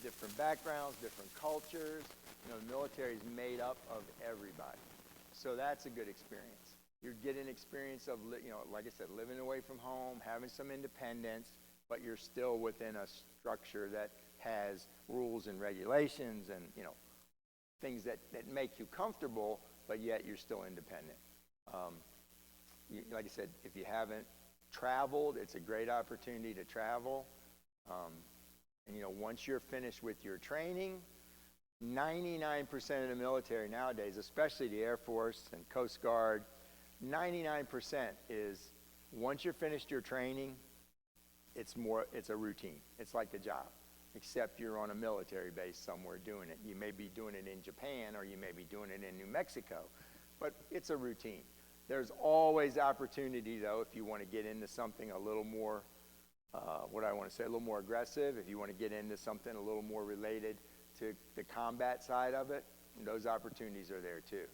different backgrounds, different cultures. You know, the military is made up of everybody. So that's a good experience. You're getting experience of, you know, like I said, living away from home, having some independence, but you're still within a structure that has rules and regulations and, you know, things that make you comfortable, but yet you're still independent. Like I said, if you haven't traveled, it's a great opportunity to travel. And, you know, once you're finished with your training, 99% of the military nowadays, especially the Air Force and Coast Guard, 99% is once you're finished your training, it's a routine. It's like a job, except you're on a military base somewhere doing it. You may be doing it in Japan or you may be doing it in New Mexico, but it's a routine. There's always opportunity, though, if you want to get into something a little more, a little more aggressive, if you want to get into something a little more related to the combat side of it, those opportunities are there too.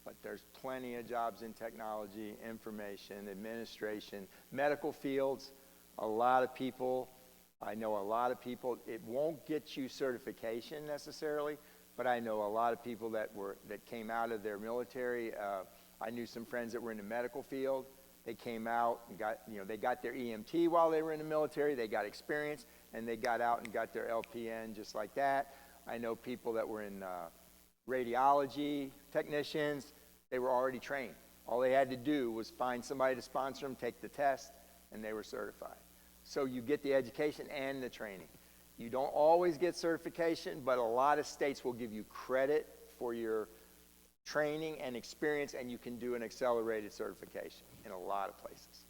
But there's plenty of jobs in technology, information, administration, medical fields. A lot of people, I know a lot of people, it won't get you certification necessarily, but I know a lot of people that came out of their military. I knew some friends that were in the medical field. They came out and they got their EMT while they were in the military. They got experience, and they got out and got their LPN just like that. I know people that were in radiology technicians. They were already trained. All they had to do was find somebody to sponsor them, take the test, and they were certified. So you get the education and the training. You don't always get certification, but a lot of states will give you credit for your training and experience, and you can do an accelerated certification in a lot of places.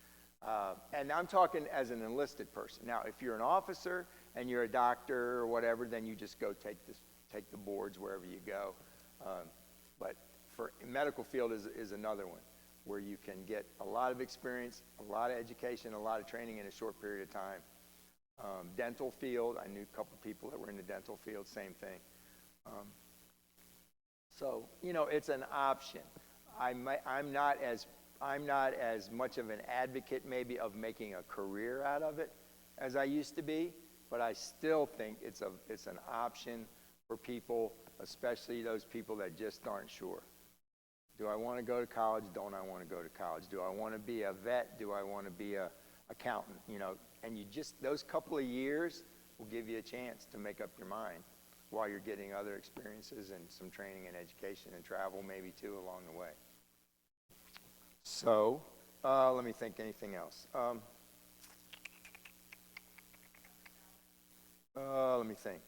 And I'm talking as an enlisted person. Now, if you're an officer and you're a doctor or whatever, then you just go take the boards wherever you go. But for medical field is another one where you can get a lot of experience, a lot of education, a lot of training in a short period of time. Dental field, I knew a couple people that were in the dental field, same thing. So, you know, it's an option. I'm not as much of an advocate maybe of making a career out of it as I used to be, but I still think it's an option for people, especially those people that just aren't sure. Do I want to go to college? Don't I want to go to college? Do I want to be a vet? Do I want to be a accountant? You know, and those couple of years will give you a chance to make up your mind while you're getting other experiences and some training and education and travel maybe too along the way. So, let me think anything else. Let me think.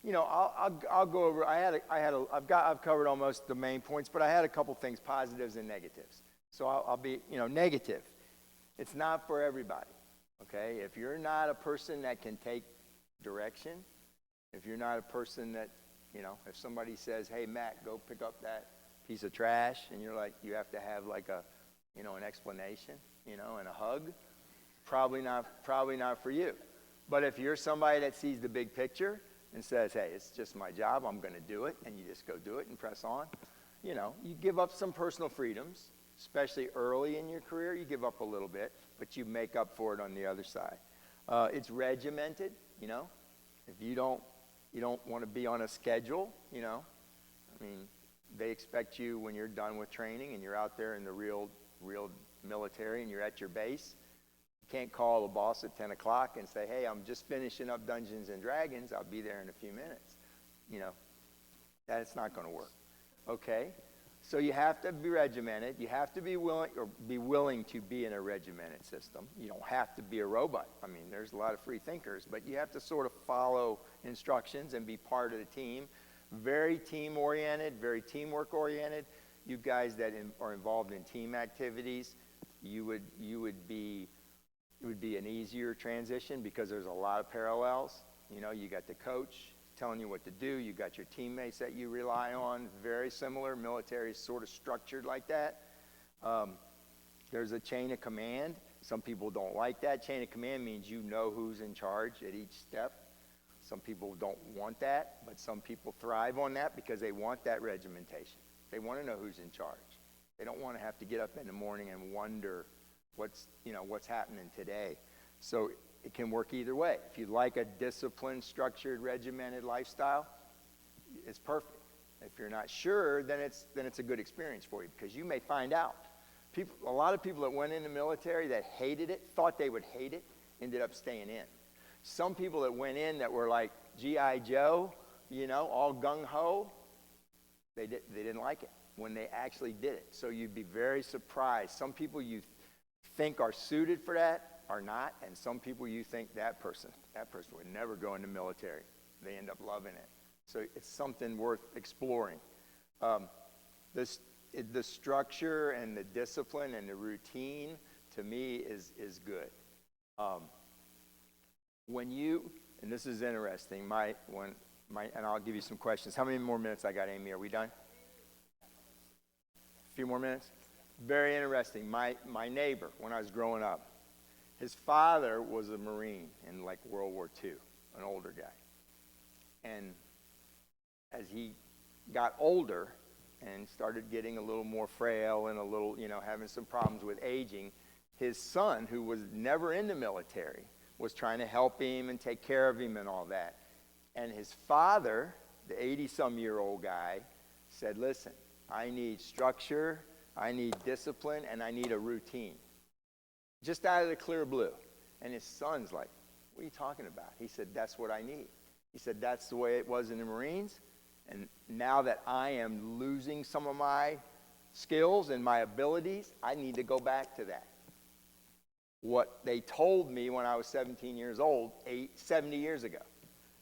You know, I'll go over. I've covered almost the main points, but I had a couple things, positives and negatives. So I'll be, you know, negative. It's not for everybody. Okay, if you're not a person that can take direction, if you're not a person that, you know, if somebody says, "Hey, Matt, go pick up that piece of trash," and you're like, you have to have like a, you know, an explanation, you know, and a hug, probably not for you. But if you're somebody that sees the big picture and says, "Hey, it's just my job, I'm going to do it," and you just go do it and press on, you know, you give up some personal freedoms, especially early in your career. You give up a little bit, but you make up for it on the other side. It's regimented, you know. If you don't want to be on a schedule, you know. I mean, they expect you when you're done with training and you're out there in the real military and you're at your base. You can't call the boss at 10 o'clock and say, "Hey, I'm just finishing up Dungeons and Dragons. I'll be there in a few minutes." You know, that's not going to work. Okay? So you have to be regimented. You have to be willing to be in a regimented system. You don't have to be a robot. I mean, there's a lot of free thinkers, but you have to sort of follow instructions and be part of the team. Very team-oriented, very teamwork-oriented. You guys that are involved in team activities, it would be an easier transition because there's a lot of parallels. You know, you got the coach telling you what to do. You got your teammates that you rely on. Very similar. Military is sort of structured like that. There's a chain of command. Some people don't like that. Chain of command means you know who's in charge at each step. Some people don't want that, but some people thrive on that because they want that regimentation. They want to know who's in charge. They don't want to have to get up in the morning and wonder, what's happening today. So it can work either way. If you like a disciplined, structured, regimented lifestyle, it's perfect. If you're not sure, then it's a good experience for you, because you may find out. A lot of people that went in the military that hated it, thought they would hate it, ended up staying in. Some people that went in that were like G.I. Joe, all gung-ho, they didn't like it when they actually did it. So you'd be very surprised. Some people you think are suited for that are not, and some people you think that person would never go in the military. They end up loving it. So it's something worth exploring. The structure and the discipline and the routine, to me, is good. And this is interesting, and I'll give you some questions. How many more minutes I got, Amy? Are we done? A few more minutes? Very interesting. My neighbor, when I was growing up, his father was a Marine in like World War II, an older guy. And as he got older and started getting a little more frail and a little, having some problems with aging, his son, who was never in the military, was trying to help him and take care of him and all that. And his father, the 80-some-year-old guy, said, listen, I need structure, I need discipline, and I need a routine. Just out of the clear blue. And his son's like, what are you talking about? He said, that's what I need. He said, that's the way it was in the Marines. And now that I am losing some of my skills and my abilities, I need to go back to that. What they told me when I was 17 years old, 70 years ago.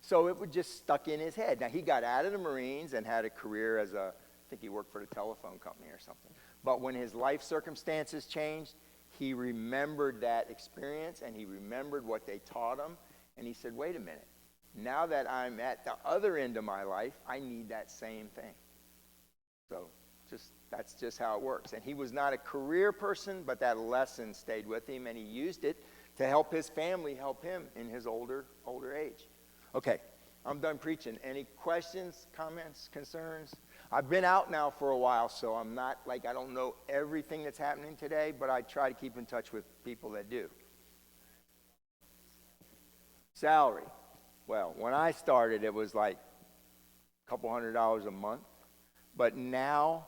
So it was just stuck in his head. Now, he got out of the Marines and had a career I think he worked for the telephone company or something. But when his life circumstances changed, he remembered that experience, and he remembered what they taught him. And he said, wait a minute. Now that I'm at the other end of my life, I need that same thing. So that's just how it works. And he was not a career person, but that lesson stayed with him, and he used it to help his family, help him in his older age. Okay, I'm done preaching. Any questions, comments, concerns? I've been out now for a while, so I'm not I don't know everything that's happening today, but I try to keep in touch with people that do. Salary. Well, when I started, it was like a couple $100 a month. But now,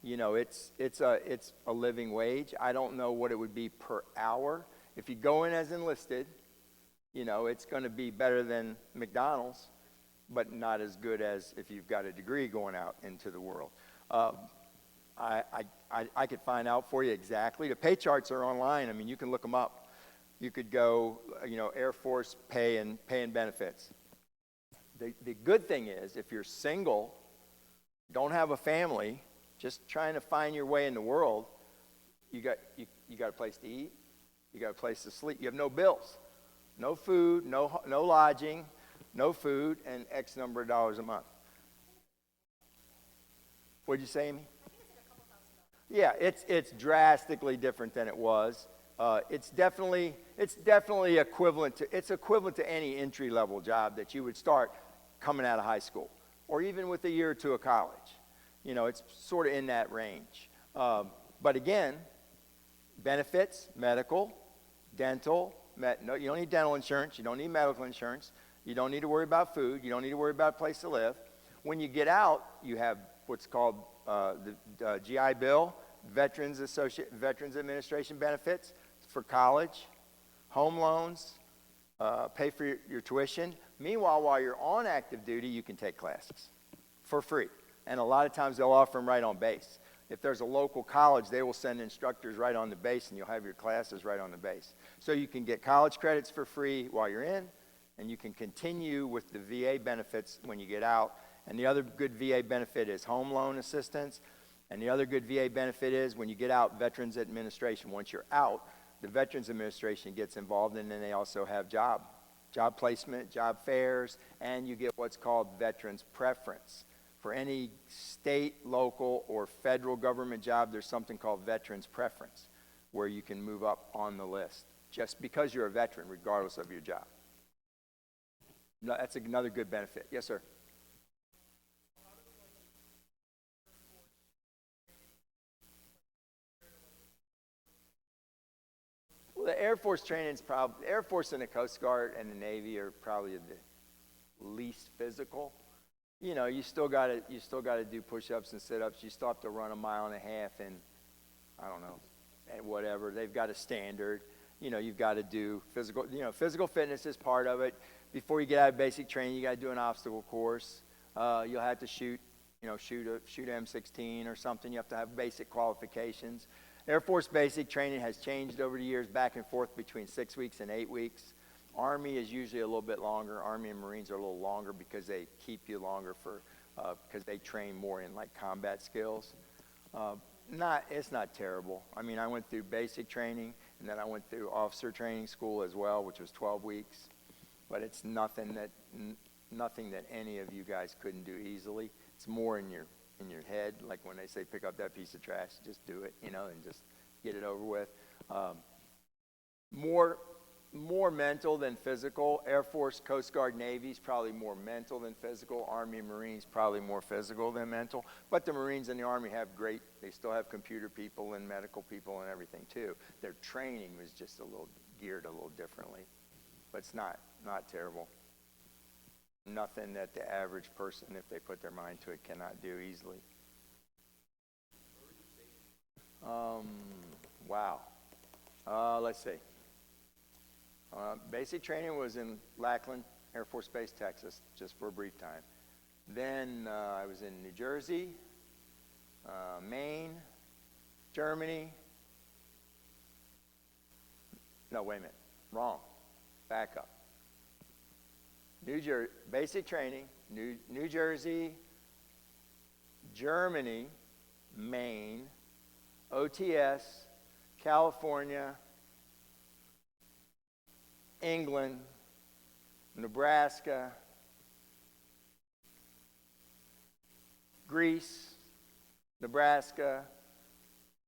it's a living wage. I don't know what it would be per hour. If you go in as enlisted, it's going to be better than McDonald's, but not as good as if you've got a degree going out into the world. I could find out for you exactly. The pay charts are online. I mean, you can look them up. You could go, Air Force pay and benefits. The good thing is, if you're single, don't have a family, just trying to find your way in the world, you got a place to eat, you got a place to sleep. You have no bills, no food, no lodging, no food, and X number of dollars a month. What'd you say, Amy? Yeah, it's drastically different than it was. It's definitely equivalent to any entry-level job that you would start coming out of high school, or even with a year or two of college. It's sort of in that range. But again, benefits, medical, dental. No, you don't need dental insurance. You don't need medical insurance. You don't need to worry about food. You don't need to worry about a place to live. When you get out, you have what's called the GI Bill, Veterans Administration benefits for college, home loans, pay for your tuition. Meanwhile, while you're on active duty, you can take classes for free. And a lot of times they'll offer them right on base. If there's a local college, they will send instructors right on the base, and you'll have your classes right on the base. So you can get college credits for free while you're in, and you can continue with the VA benefits when you get out. And the other good VA benefit is home loan assistance. And the other good VA benefit is when you get out, Veterans Administration. Once you're out, the Veterans Administration gets involved, and then they also have job placement, job fairs, and you get what's called Veterans Preference. For any state, local, or federal government job, there's something called Veterans Preference, where you can move up on the list just because you're a veteran, regardless of your job. No, that's another good benefit. Yes, sir. the Air Force training's probably, Air Force and the Coast Guard and the Navy are probably the least physical. You know, you still got to do push-ups and sit-ups. You still have to run a mile and a half in, I don't know, and whatever. They've got a standard. You know, you've got to do physical, you know, physical fitness is part of it. Before you get out of basic training, you got to do an obstacle course. You'll have to shoot M16 or something. You have to have basic qualifications. Air Force basic training has changed over the years, back and forth between 6 weeks and 8 weeks. Army is usually a little bit longer. Army and Marines are a little longer because they keep you longer because they train more in like combat skills. It's not terrible. I mean, I went through basic training and then I went through officer training school as well, which was 12 weeks. But it's nothing that any of you guys couldn't do easily. It's more in your head, like when they say pick up that piece of trash, just do it, you know, and just get it over with. More mental than physical. Air Force, Coast Guard, Navy's probably more mental than physical. Army and Marines probably more physical than mental. But the Marines and the Army they still have computer people and medical people and everything too. Their training was just geared a little differently. But it's not terrible. Nothing that the average person, if they put their mind to it, cannot do easily. Wow. Let's see. Basic training was in Lackland Air Force Base, Texas, just for a brief time. Then I was in New Jersey, Maine, Germany. No, wait a minute. Wrong. Back up. Basic training, New Jersey, Germany, Maine, OTS, California, England, Nebraska, Greece, Nebraska,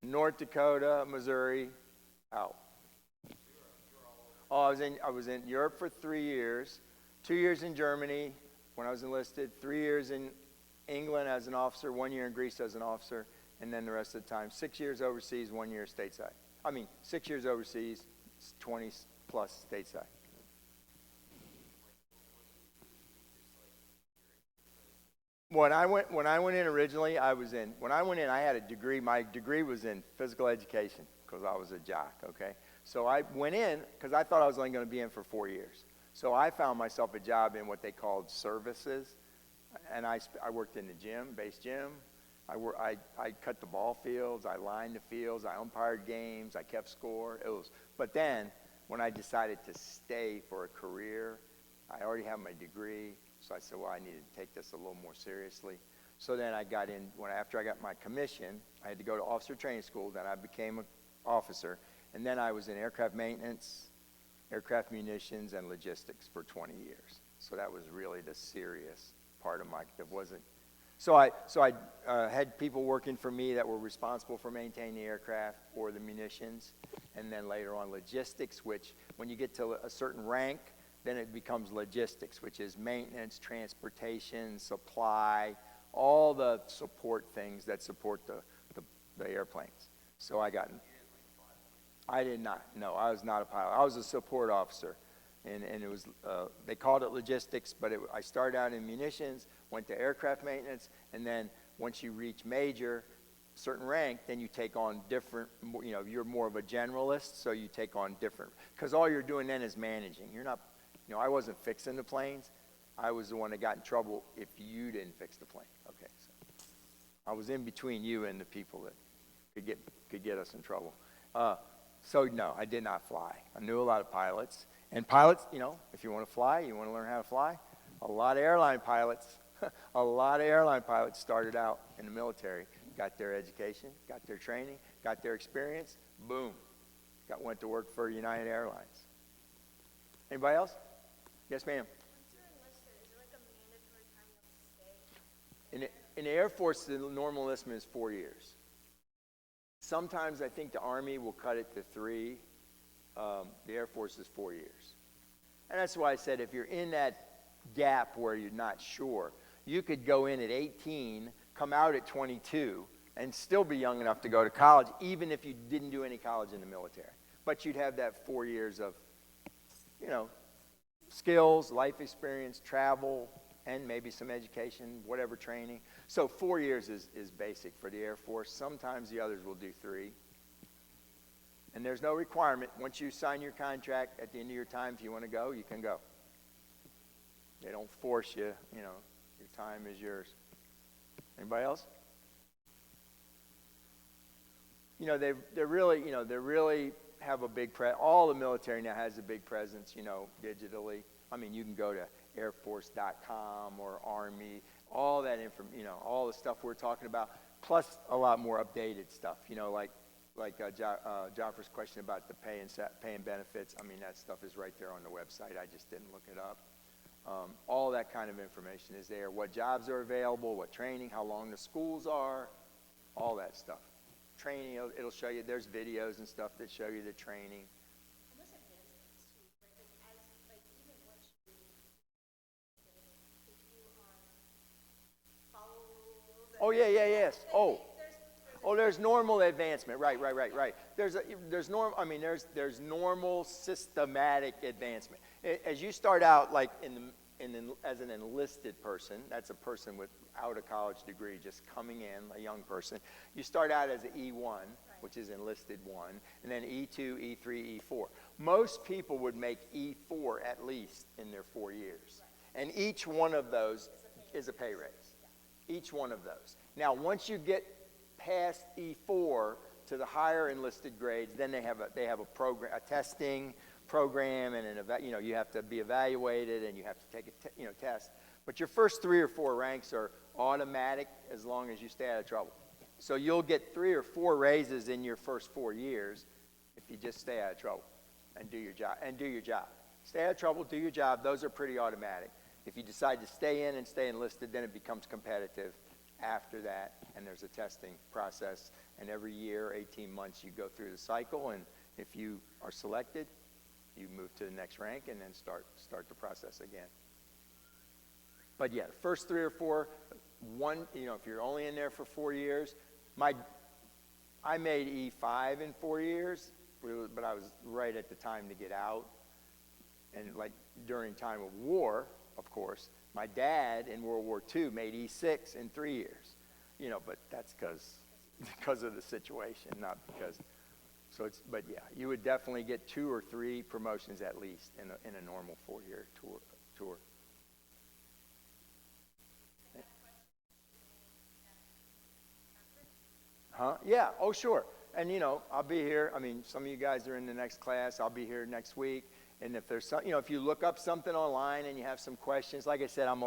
North Dakota, Missouri, out. Oh, I was in Europe for 3 years, 2 years in Germany when I was enlisted, 3 years in England as an officer, 1 year in Greece as an officer, and then the rest of the time, 6 years overseas, 1 year stateside. 6 years overseas, 20 plus stateside. When I went in originally, I had a degree. My degree was in physical education because I was a jock, okay? So I went in because I thought I was only going to be in for 4 years. So I found myself a job in what they called services, and I worked in the gym, base gym. I cut the ball fields, I lined the fields, I umpired games, I kept score. But then when I decided to stay for a career, I already have my degree, so I said, well, I need to take this a little more seriously. So then I got in, after I got my commission, I had to go to officer training school, then I became an officer, and then I was in aircraft maintenance, aircraft munitions, and logistics for 20 years. So that was really the serious part of that wasn't. So I had people working for me that were responsible for maintaining the aircraft or the munitions, and then later on logistics, which when you get to a certain rank, then it becomes logistics, which is maintenance, transportation, supply, all the support things that support the airplanes. So I did not. No, I was not a pilot. I was a support officer. And it was, they called it logistics, but I started out in munitions, went to aircraft maintenance, and then once you reach major, certain rank, then you take on different, you're more of a generalist, so you take on different, because all you're doing then is managing. You're not, I wasn't fixing the planes. I was the one that got in trouble if you didn't fix the plane. Okay, so I was in between you and the people that could get us in trouble. So no, I did not fly. I knew a lot of pilots. And pilots, if you want to fly, you want to learn how to fly, a lot of airline pilots started out in the military, got their education, got their training, got their experience, boom, went to work for United Airlines. Anybody else? Yes, ma'am. Once you're enlisted, is there like a mandatory time you have to stay? In the Air Force, the normal enlistment is 4 years. Sometimes I think the Army will cut it to 3. The Air Force is 4 years. And that's why I said if you're in that gap where you're not sure, you could go in at 18, come out at 22, and still be young enough to go to college, even if you didn't do any college in the military. but you'd have that 4 years of, skills, life experience, travel, and maybe some education, whatever training. So 4 years is basic for the Air Force. Sometimes the others will do 3. And there's no requirement. Once you sign your contract, at the end of your time, if you want to go, you can go. They don't force you, your time is yours. Anybody else? They really have a big all the military now has a big presence, digitally. I mean, you can go to airforce.com or Army, all that all the stuff we're talking about, plus a lot more updated stuff, like Joffrey's question about the pay and benefits. I mean, that stuff is right there on the website. I just didn't look it up. All that kind of information is there. What jobs are available, what training, how long the schools are, all that stuff. Training, it'll show you, there's videos and stuff that show you the training. And there's advancements too, right? Even once you, if you follow rules. Oh, yes. There's normal advancement. Right. There's normal systematic advancement. As you start out, like as an enlisted person, that's a person without a college degree, just coming in, a young person. You start out as an E1, which is enlisted 1, and then E2, E3, E4. Most people would make E4 at least in their 4 years. And each one of those is a pay raise. Each one of those. Now, once you get past E4 to the higher enlisted grades, then they have a program, a testing program, and you have to be evaluated, and you have to take a test. But your first 3 or 4 ranks are automatic as long as you stay out of trouble. So you'll get 3 or 4 raises in your first 4 years if you just stay out of trouble and do your job. Stay out of trouble, do your job. Those are pretty automatic. If you decide to stay in and stay enlisted, then it becomes competitive after that, and there's a testing process. And every year, 18 months, you go through the cycle, and if you are selected, you move to the next rank and then start the process again. But yeah, the first 3 or 4, if you're only in there for 4 years, I made E5 in 4 years, but I was right at the time to get out. And like during time of war, of course, my dad in World War II made E6 in 3 years. But that's because of the situation, not because. But yeah, you would definitely get 2 or 3 promotions at least in a normal 4-year tour. Huh? Yeah. Oh, sure. And I'll be here. I mean, some of you guys are in the next class. I'll be here next week. And if there's if you look up something online and you have some questions, like I said, I'm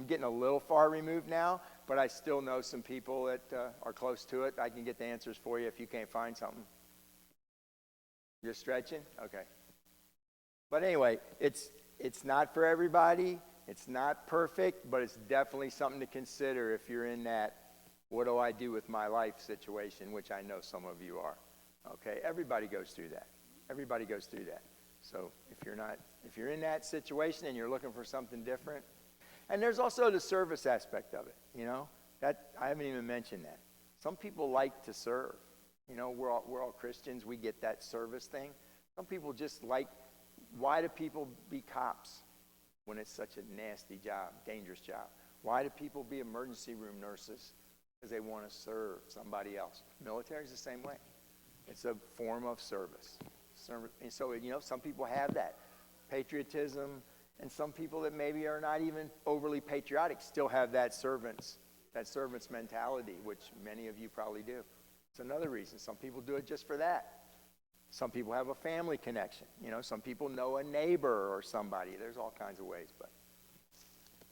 getting a little far removed now, but I still know some people that are close to it. I can get the answers for you if you can't find something. You're stretching? Okay. But anyway, it's not for everybody. It's not perfect, but it's definitely something to consider if you're in that what do I do with my life situation, which I know some of you are. Okay? Everybody goes through that. Everybody goes through that. So if you're in that situation and you're looking for something different, and there's also the service aspect of it, that I haven't even mentioned that. Some people like to serve. We're all Christians. We get that service thing. Some people just why do people be cops when it's such a nasty job, dangerous job? Why do people be emergency room nurses? Because they want to serve somebody else. Military is the same way. It's a form of service. And so, some people have that patriotism, and some people that maybe are not even overly patriotic still have that servant's mentality, which many of you probably do. It's another reason. Some people do it just for that. Some people have a family connection. Some people know a neighbor or somebody. There's all kinds of ways,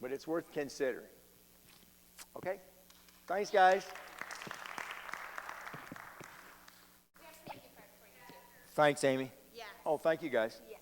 but it's worth considering. Okay? Thanks, guys. We have to thank you for it for you too. Thanks, Amy. Yeah. Oh, thank you, guys. Yeah.